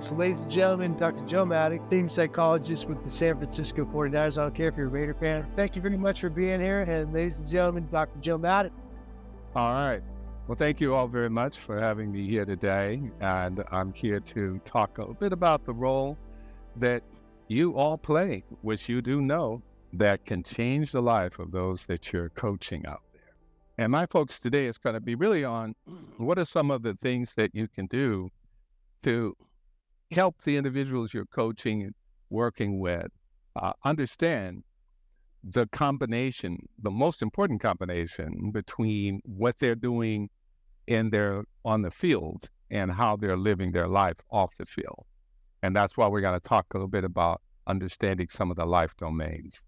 right, so ladies and gentlemen, Dr. Joe Mattox, Team Psychologist with the San Francisco 49ers. I don't care if you're a Raider fan. Thank you very much for being here. And ladies and gentlemen, Dr. Joe Mattox. All right. Well, thank you all very much for having me here today. And I'm here to talk a bit about the role that you all play, which you do know that can change the life of those that you're coaching out there. And my focus today is going to be really on what are some of the things that you can do to help the individuals you're coaching and working with understand the combination, the most important combination between what they're doing on the field and how they're living their life off the field. And that's why we're going to talk a little bit about understanding some of the life domains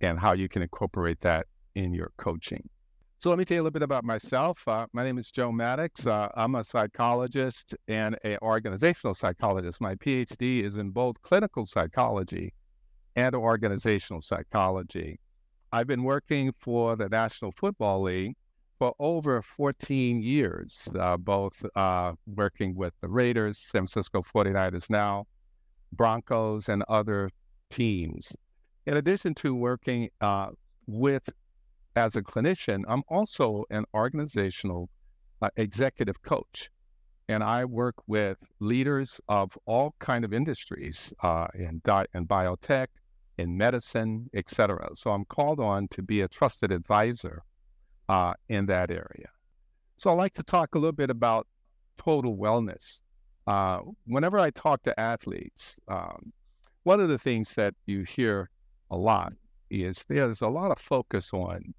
and how you can incorporate that in your coaching. So let me tell you a little bit about myself. My name is Joe Mattox. I'm a psychologist and an organizational psychologist. My PhD is in both clinical psychology and organizational psychology. I've been working for the National Football League for over 14 years, both working with the Raiders, San Francisco 49ers now, Broncos, and other teams. In addition to working as a clinician, I'm also an organizational executive coach, and I work with leaders of all kind of industries in biotech, in medicine, et cetera. So I'm called on to be a trusted advisor in that area. So I like to talk a little bit about total wellness. Whenever I talk to athletes, one of the things that you hear a lot is there's a lot of focus on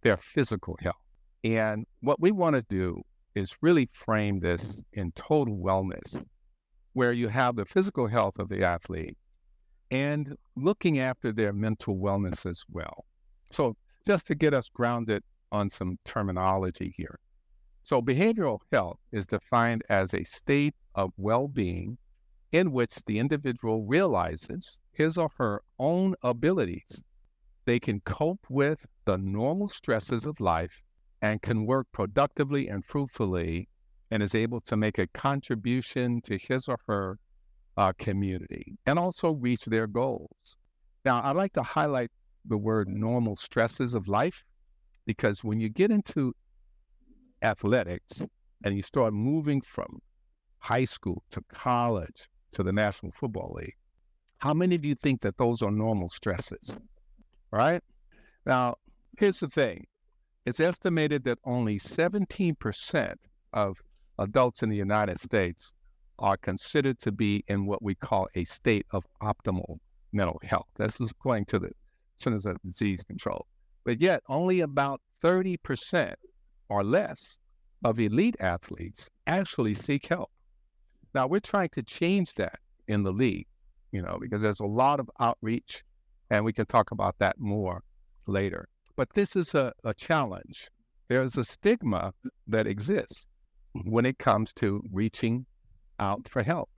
their physical health. And what we want to do is really frame this in total wellness, where you have the physical health of the athlete and looking after their mental wellness as well. So just to get us grounded on some terminology here. So behavioral health is defined as a state of well-being in which the individual realizes his or her own abilities. They can cope with the normal stresses of life and can work productively and fruitfully and is able to make a contribution to his or her community and also reach their goals. Now, I'd like to highlight the word normal stresses of life, because when you get into athletics and you start moving from high school to college to the National Football League, how many of you think that those are normal stresses? Right? Now, here's the thing. It's estimated that only 17% of adults in the United States are considered to be in what we call a state of optimal mental health. This is according to the Centers of Disease Control. But yet, only about 30% or less of elite athletes actually seek help. Now, we're trying to change that in the league, because there's a lot of outreach, and we can talk about that more later. But this is a challenge. There's a stigma that exists when it comes to reaching out for help.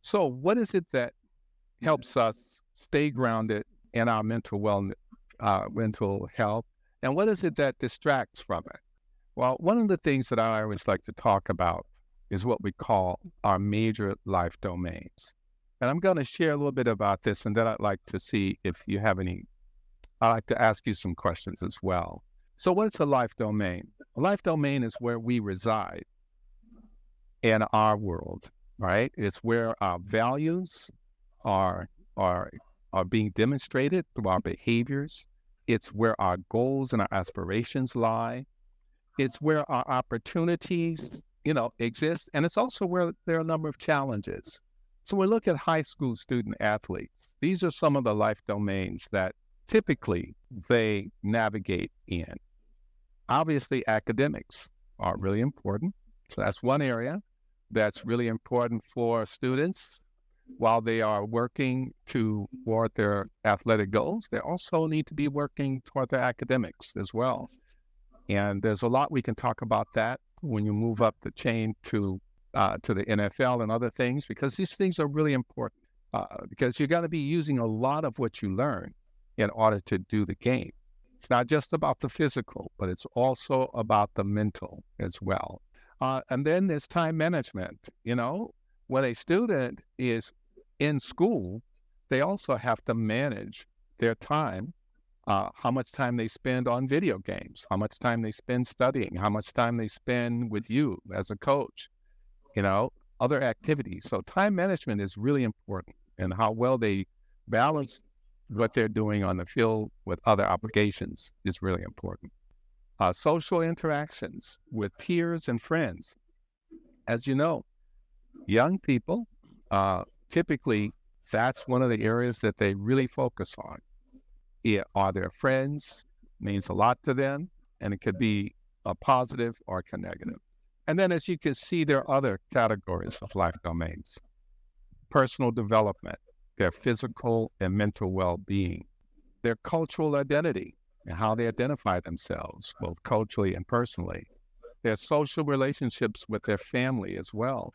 So what is it that helps us stay grounded in our mental health, and what is it that distracts from it? Well, one of the things that I always like to talk about is what we call our major life domains. And I'm going to share a little bit about this, and then I'd like to see if you have I'd like to ask you some questions as well. So what is a life domain? A life domain is where we reside in our world, right? It's where our values are being demonstrated through our behaviors. It's where our goals and our aspirations lie. It's where our opportunities, exist. And it's also where there are a number of challenges. So we look at high school student athletes. These are some of the life domains that typically they navigate in. Obviously, academics are really important. So that's one area that's really important for students. While they are working toward their athletic goals, they also need to be working toward their academics as well. And there's a lot we can talk about that when you move up the chain to the NFL and other things, because these things are really important, because you're going to be using a lot of what you learn in order to do the game. It's not just about the physical, but it's also about the mental as well. And then there's time management. when a student is in school, they also have to manage their time, how much time they spend on video games, how much time they spend studying, how much time they spend with you as a coach, other activities. So time management is really important, and how well they balance what they're doing on the field with other obligations is really important. Social interactions with peers and friends. As you know, young people, typically, that's one of the areas that they really focus on. Are their friends means a lot to them, and it could be a positive or a negative. And then, as you can see, there are other categories of life domains. Personal development, their physical and mental well-being, their cultural identity, and how they identify themselves, both culturally and personally, their social relationships with their family as well.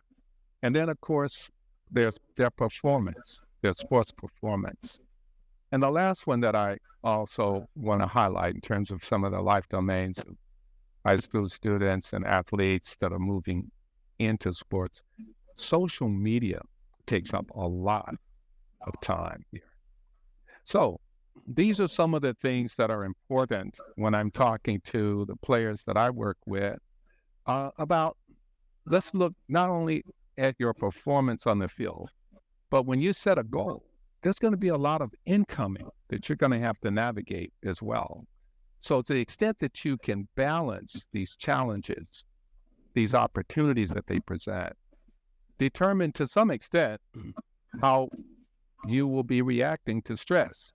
And then, of course, there's their performance, their sports performance. And the last one that I also want to highlight in terms of some of the life domains of high school students and athletes that are moving into sports, social media takes up a lot of time here. So these are some of the things that are important when I'm talking to the players that I work with about, let's look not only at your performance on the field, but when you set a goal, there's going to be a lot of incoming that you're going to have to navigate as well. So to the extent that you can balance these challenges, these opportunities that they present, determine to some extent how you will be reacting to stress,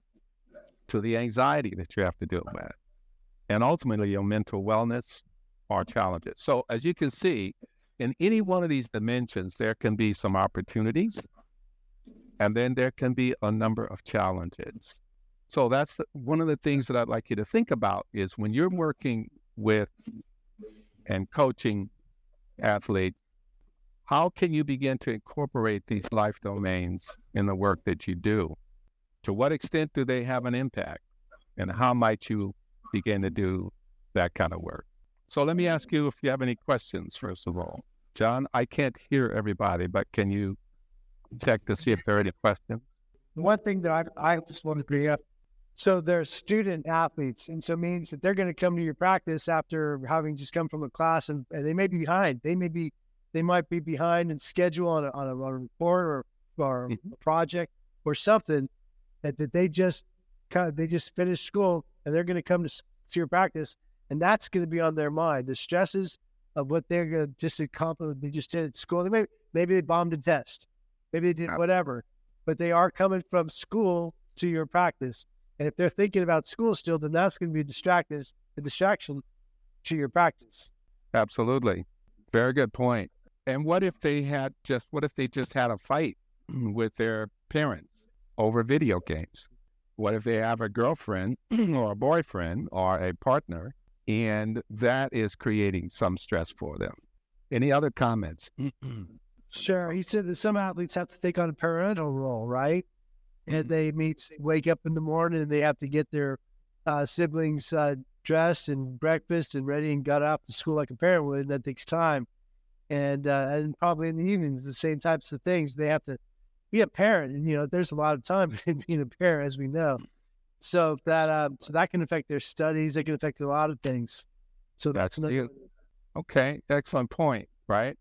to the anxiety that you have to deal with, and ultimately your mental wellness or challenges. So as you can see, in any one of these dimensions, there can be some opportunities, and then there can be a number of challenges. So that's one of the things that I'd like you to think about is when you're working with and coaching athletes, how can you begin to incorporate these life domains in the work that you do? To what extent do they have an impact? And how might you begin to do that kind of work? So let me ask you if you have any questions, first of all. John, I can't hear everybody, but can you check to see if there are any questions? One thing that I just want to bring up, so they're student athletes, and so it means that they're going to come to your practice after having just come from a class, and they may be behind. They might be behind in schedule on a report or a project or something that they just finished school, and they're going to come to your practice, and that's going to be on their mind. The stresses of what they're going to just accomplish, they just did at school. Maybe they bombed a test, maybe they did whatever, but they are coming from school to your practice. And if they're thinking about school still, then that's going to be a distraction to your practice. Absolutely. Very good point. And what if they just had a fight with their parents over video games? What if they have a girlfriend or a boyfriend or a partner, and that is creating some stress for them? Any other comments? Sure. He said that some athletes have to take on a parental role, right? And they wake up in the morning and they have to get their siblings dressed and breakfast and ready and got off to school like a parent would, and that takes time. And probably in the evenings, the same types of things. They have to be a parent, and there's a lot of time in being a parent, as we know. So that can affect their studies. It can affect a lot of things. So that's okay. Excellent point. Right.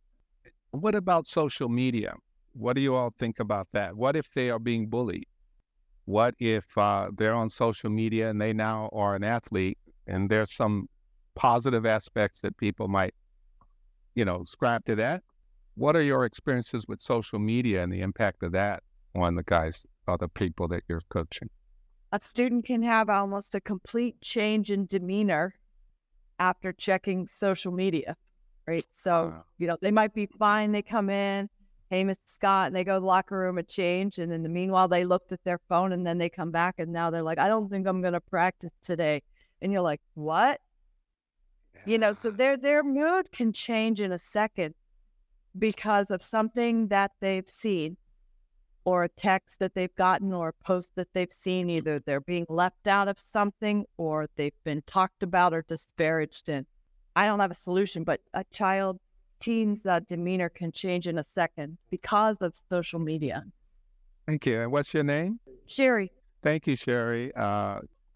What about social media? What do you all think about that? What if they are being bullied? What if they're on social media and they now are an athlete, and there's some positive aspects that people might, ascribe to that? What are your experiences with social media and the impact of that on the guys, other people that you're coaching? A student can have almost a complete change in demeanor after checking social media, right? So, they might be fine. They come in, hey, Mr. Scott, and they go to the locker room and change. And in the meanwhile, they looked at their phone, and then they come back, and now they're like, I don't think I'm going to practice today. And you're like, what? So their mood can change in a second because of something that they've seen, or a text that they've gotten, or a post that they've seen. Either they're being left out of something, or they've been talked about or disparaged. And I don't have a solution, but a child's teens' demeanor can change in a second because of social media. Thank you. And what's your name? Sherry. Thank you, Sherry.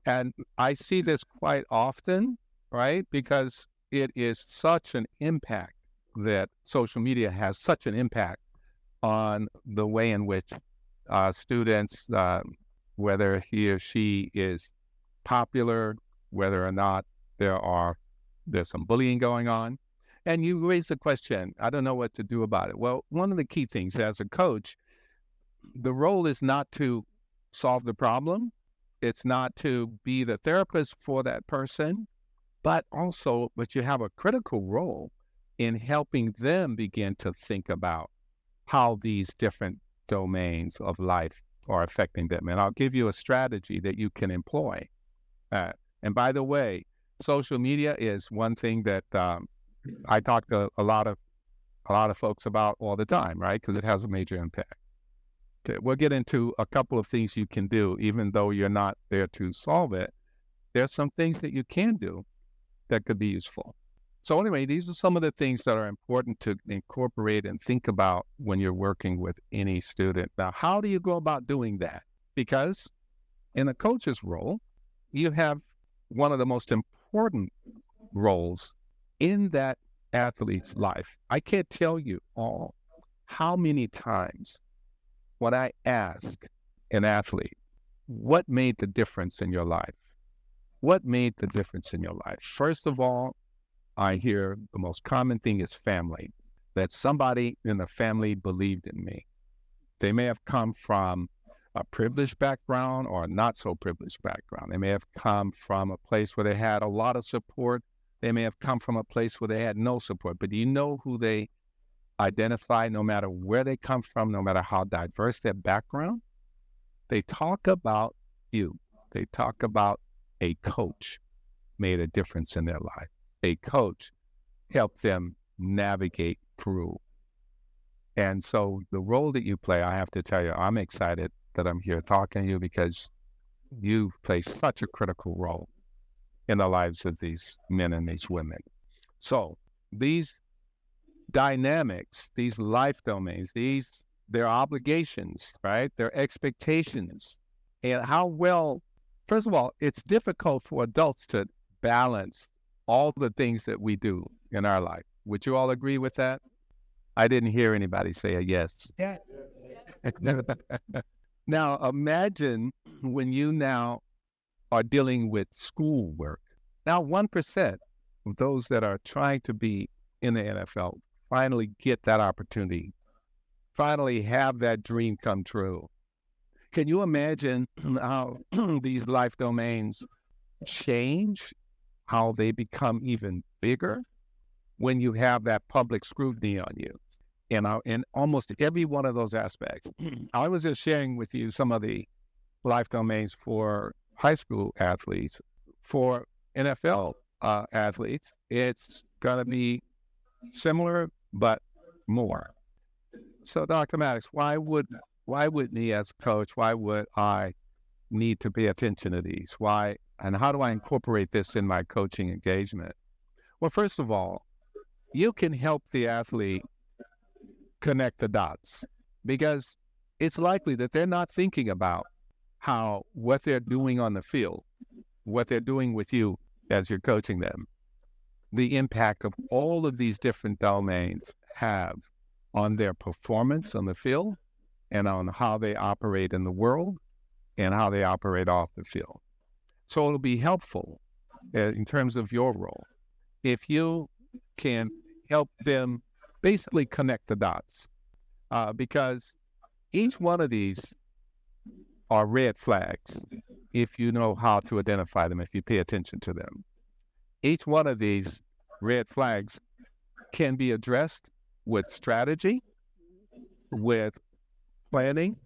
And I see this quite often, right? Because it is such an impact that social media has such an impact on the way in which students, whether he or she is popular, whether or not there's some bullying going on. And you raise the question, I don't know what to do about it. Well, one of the key things as a coach, the role is not to solve the problem. It's not to be the therapist for that person, but you have a critical role in helping them begin to think about how these different domains of life are affecting them. And I'll give you a strategy that you can employ. And by the way, social media is one thing that I talk to a lot of folks about all the time, right? Because it has a major impact. Okay, we'll get into a couple of things you can do, even though you're not there to solve it. There's some things that you can do that could be useful. So anyway, these are some of the things that are important to incorporate and think about when you're working with any student. Now, how do you go about doing that? Because in a coach's role, you have one of the most important roles in that athlete's life. I can't tell you all how many times when I ask an athlete, what made the difference in your life? What made the difference in your life? First of all, I hear the most common thing is family, that somebody in the family believed in me. They may have come from a privileged background or a not so privileged background. They may have come from a place where they had a lot of support. They may have come from a place where they had no support. But do you know who they identify, no matter where they come from, no matter how diverse their background? They talk about you. They talk about a coach made a difference in their life. A coach helped them navigate through. And so the role that you play, I have to tell you, I'm excited that I'm here talking to you because you play such a critical role in the lives of these men and these women. So these dynamics, these life domains, their obligations, right? Their expectations, and how well, first of all, it's difficult for adults to balance all the things that we do in our life. Would you all agree with that? I didn't hear anybody say a yes. Yes. Now, imagine when you now are dealing with schoolwork. Now, 1% of those that are trying to be in the NFL finally get that opportunity, finally have that dream come true. Can you imagine how these life domains change, how they become even bigger when you have that public scrutiny on you? In almost every one of those aspects. I was just sharing with you some of the life domains for high school athletes. For NFL athletes, it's going to be similar, but more. So, Dr. Mattox, why would me as a coach, why would I need to pay attention to these? Why, and how do I incorporate this in my coaching engagement? Well, first of all, you can help the athlete connect the dots, because it's likely that they're not thinking about what they're doing on the field, what they're doing with you as you're coaching them, the impact of all of these different domains have on their performance on the field and on how they operate in the world and how they operate off the field. So it'll be helpful in terms of your role if you can help them basically connect the dots, because each one of these are red flags if you know how to identify them, if you pay attention to them. Each one of these red flags can be addressed with strategy, with planning,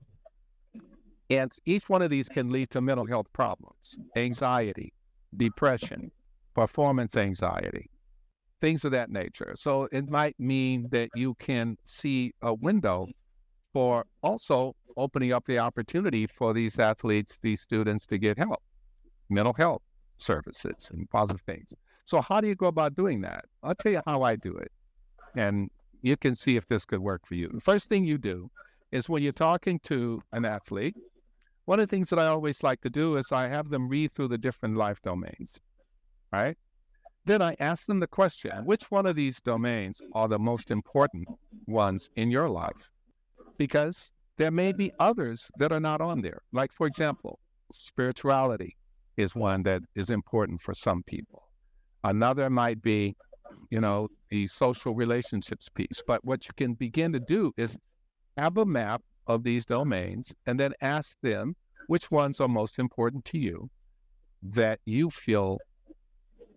and each one of these can lead to mental health problems, anxiety, depression, performance anxiety, things of that nature. So it might mean that you can see a window for also opening up the opportunity for these athletes, these students to get help, mental health services and positive things. So how do you go about doing that? I'll tell you how I do it. and you can see if this could work for you. The first thing you do is when you're talking to an athlete, one of the things that I always like to do is I have them read through the different life domains, right? Then I ask them the question, which one of these domains are the most important ones in your life? Because there may be others that are not on there. Like, for example, spirituality is one that is important for some people. Another might be, the social relationships piece. But what you can begin to do is have a map of these domains and then ask them which ones are most important to you that you feel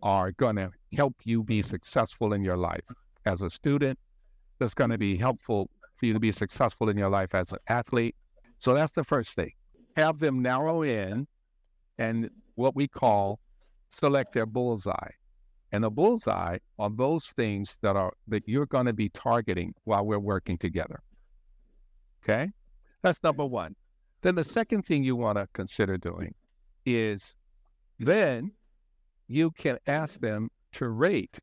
are going to help you be successful in your life as a student, that's going to be helpful for you to be successful in your life as an athlete. So that's the first thing. Have them narrow in and what we call select their bullseye. And the bullseye are those things that you're going to be targeting while we're working together. Okay? That's number one. Then the second thing you want to consider doing is then you can ask them to rate.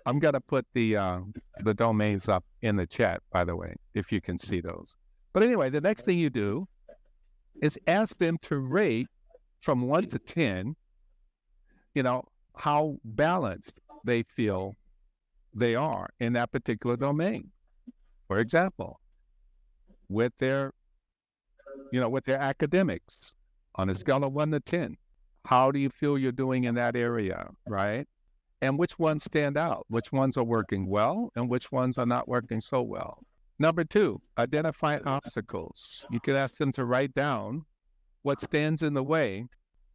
I'm going to put the domains up in the chat, by the way, if you can see those. But anyway, the next thing you do is ask them to rate from 1 to 10, how balanced they feel they are in that particular domain. For example, with their academics on a scale of 1 to 10, how do you feel you're doing in that area, right? And which ones stand out? Which ones are working well and which ones are not working so well? Number 2, identify obstacles. You can ask them to write down what stands in the way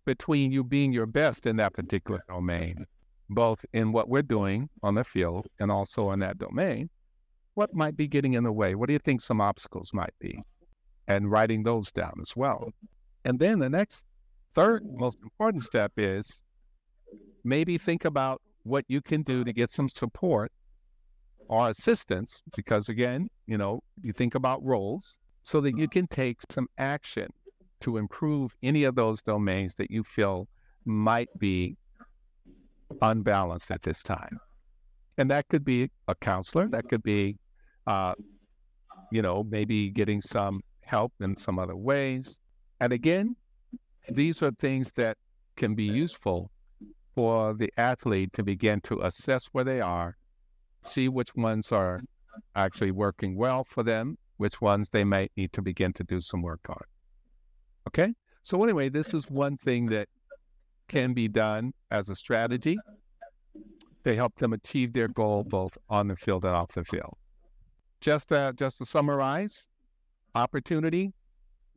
between you being your best in that particular domain, both in what we're doing on the field and also in that domain. What might be getting in the way? What do you think some obstacles might be? And writing those down as well. And then the third most important step is maybe think about what you can do to get some support or assistance, because again, you think about roles, so that you can take some action to improve any of those domains that you feel might be unbalanced at this time. And that could be a counselor, that could be, maybe getting some help in some other ways. And again, these are things that can be useful for the athlete to begin to assess where they are, see which ones are actually working well for them, which ones they might need to begin to do some work on. Okay? So anyway, this is one thing that can be done as a strategy to help them achieve their goal both on the field and off the field. Just to summarize, opportunity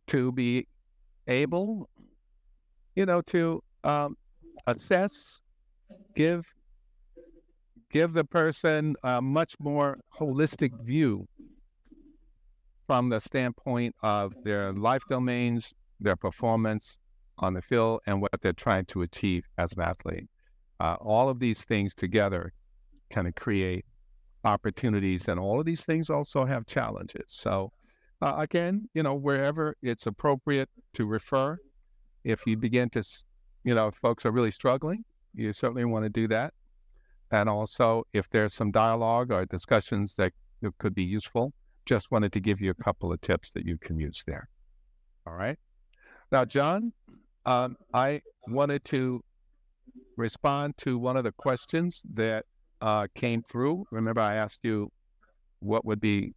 to be able, to assess, give the person a much more holistic view from the standpoint of their life domains, their performance on the field, and what they're trying to achieve as an athlete. All of these things together kind of create opportunities, and all of these things also have challenges. So again, wherever it's appropriate to refer, if you begin to, if folks are really struggling, you certainly want to do that. And also, if there's some dialogue or discussions that could be useful, just wanted to give you a couple of tips that you can use there. All right. Now, John, I wanted to respond to one of the questions that came through. Remember, I asked you what would be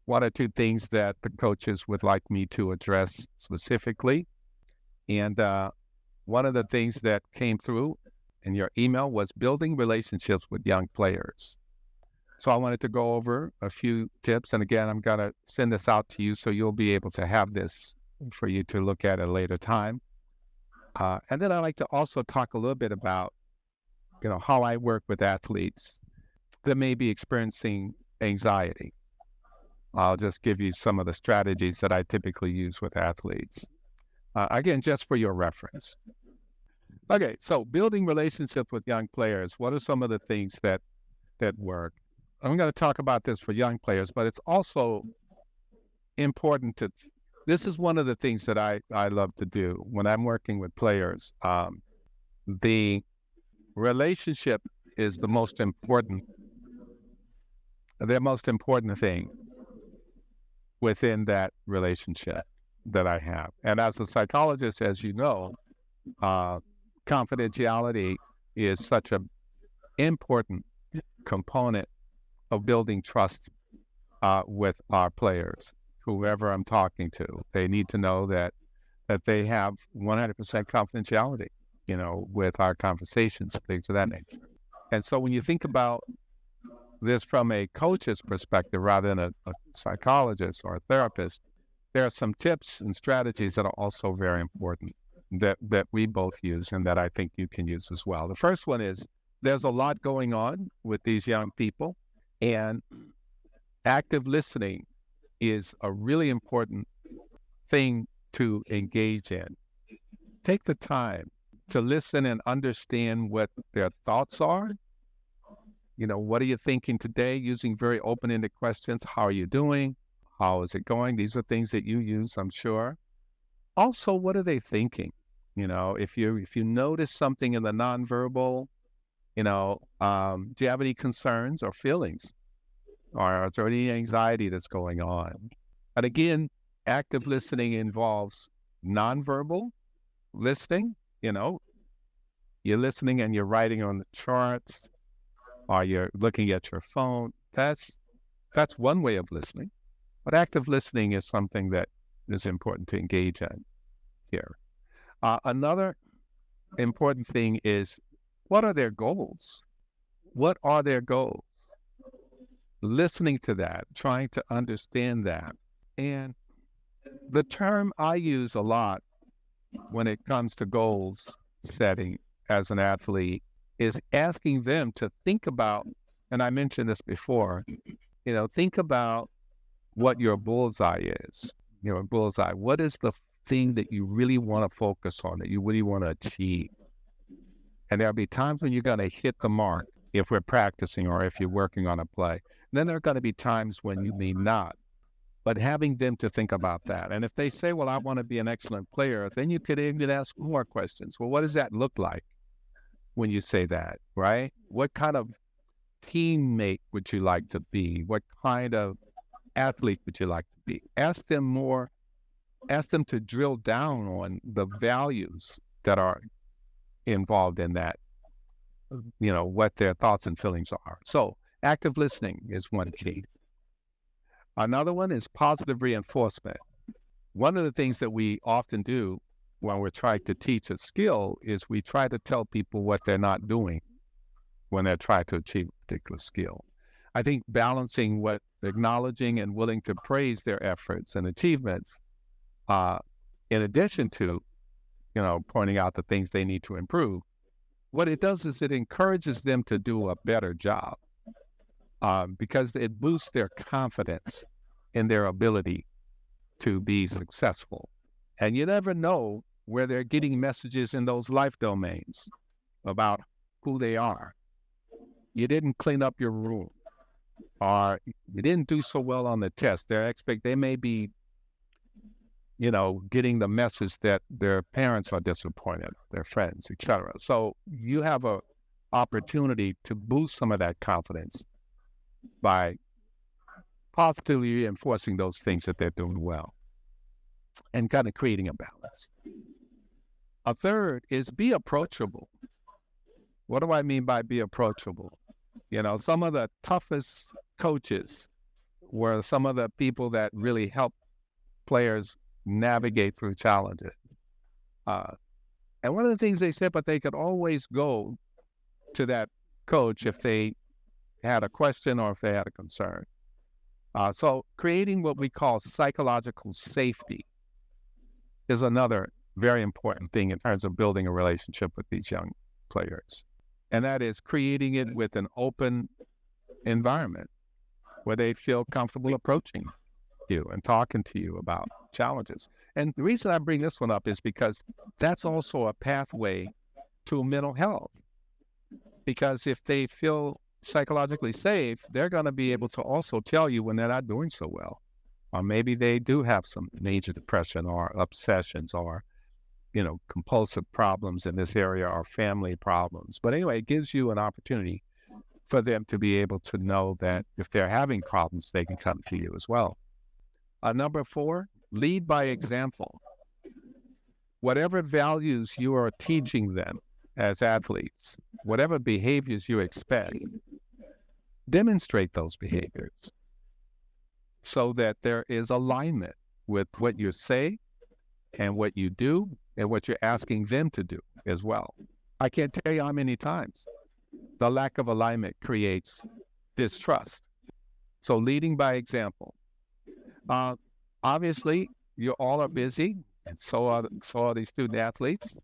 1 or 2 things that the coaches would like me to address specifically. And one of the things that came through in your email was building relationships with young players. So I wanted to go over a few tips. And again, I'm going to send this out to you so you'll be able to have this for you to look at a later time. And then I'd like to also talk a little bit about, how I work with athletes that may be experiencing anxiety. I'll just give you some of the strategies that I typically use with athletes. Again, just for your reference. Okay, so building relationships with young players. What are some of the things that work? I'm going to talk about this for young players, but it's also important this is one of the things that I love to do when I'm working with players. The relationship is the most important the most important thing within that relationship that I have. And as a psychologist, as you know, confidentiality is such an important component of building trust with our players. Whoever I'm talking to, they need to know that they have 100% confidentiality, with our conversations, things of that nature. And so when you think about this from a coach's perspective rather than a psychologist or a therapist, there are some tips and strategies that are also very important that we both use and that I think you can use as well. The first one is there's a lot going on with these young people, and active listening is a really important thing to engage in. Take the time to listen and understand what their thoughts are. What are you thinking today? Using very open-ended questions. How are you doing? How is it going? These are things that you use, I'm sure. Also, what are they thinking? If you notice something in the nonverbal, do you have any concerns or feelings? Or is there any anxiety that's going on? And again, active listening involves nonverbal listening. You're listening and you're writing on the charts, or you're looking at your phone. That's one way of listening. But active listening is something that is important to engage in here. Another important thing is, what are their goals? What are their goals? Listening to that, trying to understand that. And the term I use a lot when it comes to goals setting as an athlete is asking them to think about, and I mentioned this before, think about what your bullseye is. Your bullseye. What is the thing that you really want to focus on, that you really want to achieve? And there'll be times when you're going to hit the mark if we're practicing or if you're working on a play. And then there are going to be times when you may not. But having them to think about that. And if they say, well, I want to be an excellent player, then you could even ask more questions. Well, what does that look like when you say that, right? What kind of teammate would you like to be? What kind of athlete would you like to be? Ask them to drill down on the values that are involved in that, what their thoughts and feelings are. So active listening is one key. Another one is positive reinforcement. One of the things that we often do when we're trying to teach a skill is we try to tell people what they're not doing when they're trying to achieve a particular skill. I think balancing acknowledging and willing to praise their efforts and achievements, in addition to, pointing out the things they need to improve, what it does is it encourages them to do a better job. Because it boosts their confidence in their ability to be successful. And you never know where they're getting messages in those life domains about who they are. You didn't clean up your room, or you didn't do so well on the test. They may be, getting the message that their parents are disappointed, their friends, etc. So you have an opportunity to boost some of that confidence by positively reinforcing those things that they're doing well and kind of creating a balance. A third is be approachable. What do I mean by be approachable? Some of the toughest coaches were some of the people that really help players navigate through challenges. And one of the things they said, but they could always go to that coach if they had a question or if they had a concern. So creating what we call psychological safety is another very important thing in terms of building a relationship with these young players. And that is creating it with an open environment where they feel comfortable approaching you and talking to you about challenges. And the reason I bring this one up is because that's also a pathway to mental health. Because if they feel psychologically safe, they're going to be able to also tell you when they're not doing so well. Or maybe they do have some major depression or obsessions or, compulsive problems in this area or family problems. But anyway, it gives you an opportunity for them to be able to know that if they're having problems, they can come to you as well. Number 4, lead by example. Whatever values you are teaching them as athletes, whatever behaviors you expect, demonstrate those behaviors so that there is alignment with what you say and what you do and what you're asking them to do as well. I can't tell you how many times the lack of alignment creates distrust. So leading by example. Obviously, you all are busy, and so are these student athletes,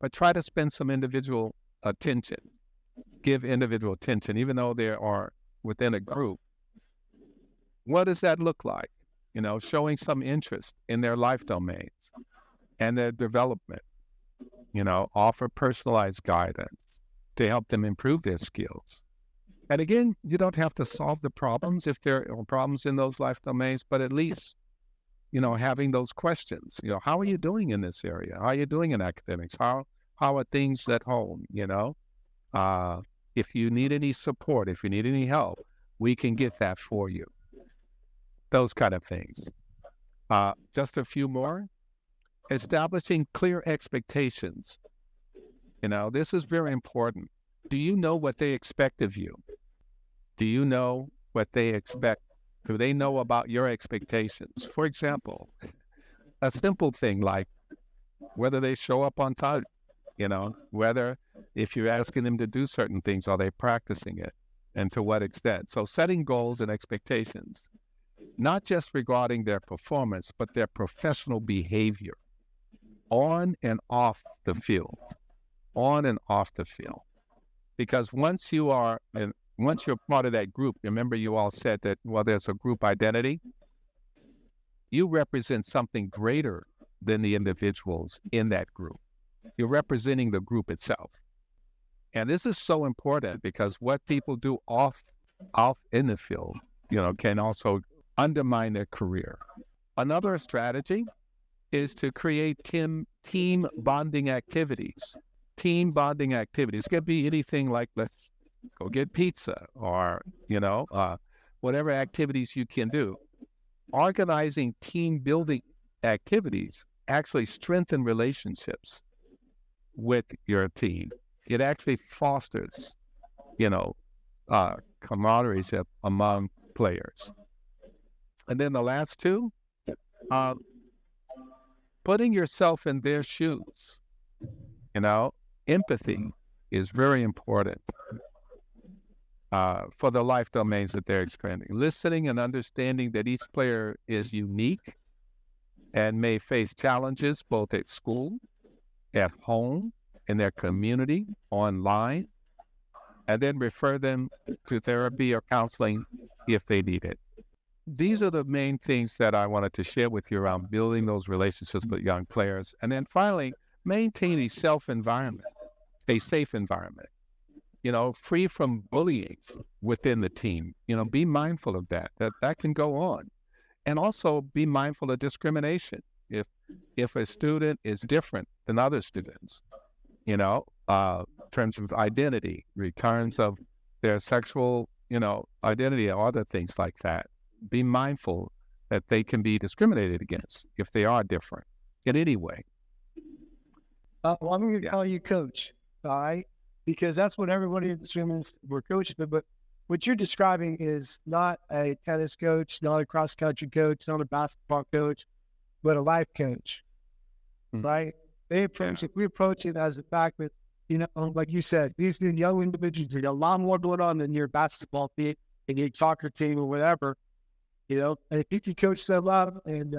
but try to spend some individual attention. Give individual attention, even though they are within a group. What does that look like? Showing some interest in their life domains and their development. Offer personalized guidance to help them improve their skills. And again, you don't have to solve the problems if there are problems in those life domains, but at least, having those questions. How are you doing in this area? How are you doing in academics? How are things at home? If you need any support, if you need any help, we can get that for you. Those kind of things. Just a few more. Establishing clear expectations. This is very important. Do you know what they expect of you? Do you know what they expect? Do they know about your expectations? For example, a simple thing like whether they show up on time, whether if you're asking them to do certain things, are they practicing it, and to what extent? So setting goals and expectations, not just regarding their performance, but their professional behavior on and off the field. Because once you're part of that group, remember you all said that, there's a group identity. You represent something greater than the individuals in that group. You're representing the group itself. And this is so important because what people do off in the field, can also undermine their career. Another strategy is to create team bonding activities. Team bonding activities. It could be anything like let's go get pizza or, whatever activities you can do. Organizing team building activities actually strengthen relationships with your team. It actually fosters, camaraderie among players. And then the last 2, putting yourself in their shoes. Empathy is very important for the life domains that they're experiencing. Listening and understanding that each player is unique and may face challenges both at school, at home, in their community, online, and then refer them to therapy or counseling if they need it. These are the main things that I wanted to share with you around building those relationships with young players. And then finally, maintain a safe environment, free from bullying within the team. Be mindful of that can go on. And also be mindful of discrimination. If a student is different than other students, in terms of identity, in terms of their sexual, identity or other things like that, be mindful that they can be discriminated against if they are different in any way. I'm going to call you coach, all right? Because that's what everybody in the swimmers were coaches. But what you're describing is not a tennis coach, not a cross-country coach, not a basketball coach, but a life coach, right? They approach it. We approach it as the fact that, like you said, these young individuals got a lot more going on than your basketball team and your soccer team or whatever. And if you can coach them up and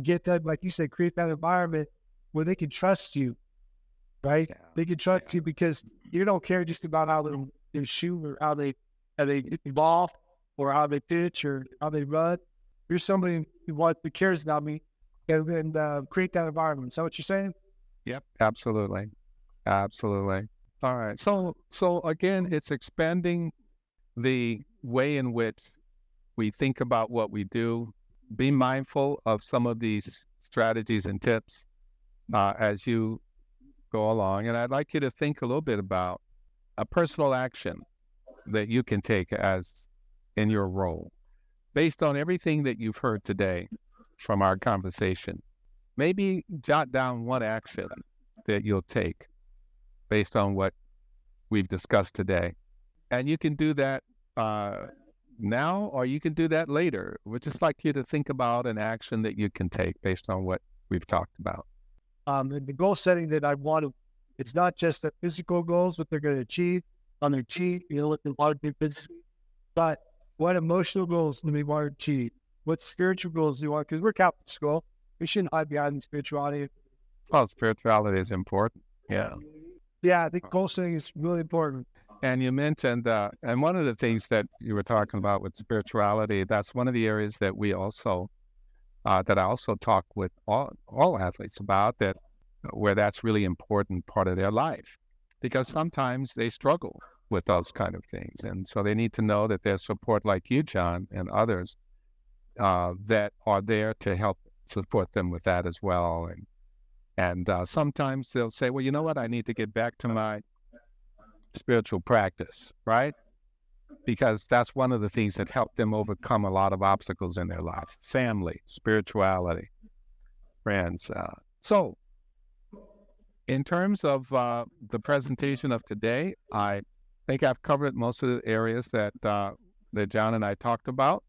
get them, like you said, create that environment where they can trust you, right? Yeah. They can trust you because you don't care just about how they shoot or how they hit the ball or how they pitch or how they run. You're somebody who cares about me and create that environment. Is that what you're saying? Yep, absolutely. All right. So again, it's expanding the way in which we think about what we do. Be mindful of some of these strategies and tips as you go along. And I'd like you to think a little bit about a personal action that you can take as in your role. Based on everything that you've heard today from our conversation, maybe jot down one action that you'll take based on what we've discussed today. And you can do that now, or you can do that later. We'd just like you to think about an action that you can take based on what we've talked about. And the goal setting that I want to, it's not just the physical goals, what they're going to achieve on their team, what they want to do physically, but what emotional goals do they want to achieve? What spiritual goals do you want? Because we're Catholic school. We shouldn't hide behind spirituality. Well, spirituality is important. Yeah. Yeah, I think goal setting is really important. And you mentioned, and one of the things that you were talking about with spirituality, that's one of the areas that we also, that I also talk with all athletes about, that where that's really important part of their life, because sometimes they struggle with those kind of things. And so they need to know that there's support like you, John, and others that are there to help support them with that as well. And sometimes they'll say, well, you know what, I need to get back to my spiritual practice, right? Because that's one of the things that helped them overcome a lot of obstacles in their life. Family, spirituality, friends. So in terms of the presentation of today, I think I've covered most of the areas that John and I talked about.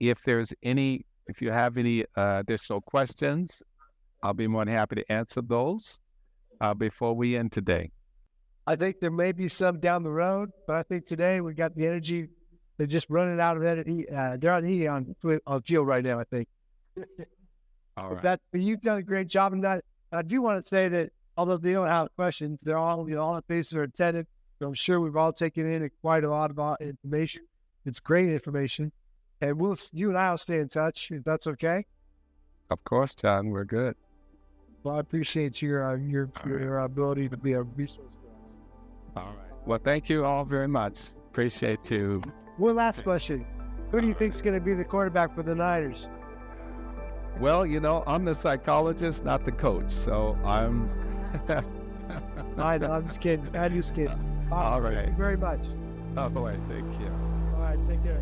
If you have any additional questions, I'll be more than happy to answer those before we end today. I think there may be some down the road, but I think today we got the energy. They're just running out of energy. They're on field right now, I think. All right. But you've done a great job in that. I do want to say that although they don't have questions, they're all, all the faces are attentive. So I'm sure we've all taken in quite a lot of information. It's great information. And you and I will stay in touch, if that's okay. Of course, John, we're good. Well, I appreciate your ability to be a resource for us. All right. Well, thank you all very much. Appreciate you. One last question. Who do you think is going to be the quarterback for the Niners? Well, I'm the psychologist, not the coach. So I'm... I know, I'm just kidding. All right. Thank you very much. Oh, boy, thank you. All right, take care.